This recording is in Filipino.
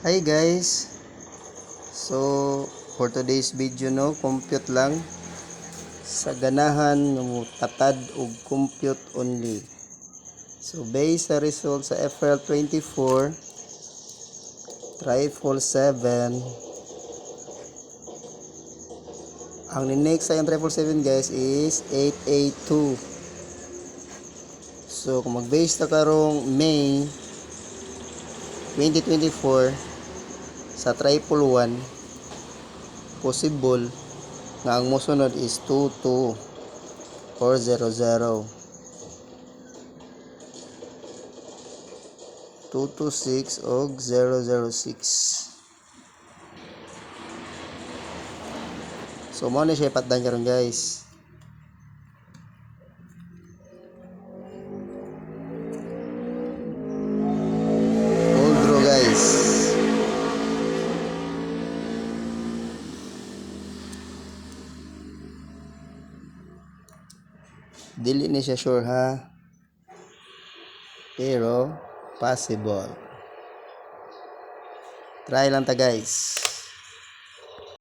Hi guys, so for today's video compute lang sa ganahan ng tatad og compute only. So based sa result sa April 24 trifle 7, ang next sa yung trifle 7 guys is 882. So kung mag-base na karong May 2024 sa triple 1, possible nga ang mosunod is 22400, 226 og 006. So mo na siya ipatdan karon guys. Old draw guys. Dili ni siya sure ha, pero possible. Try lang ta guys.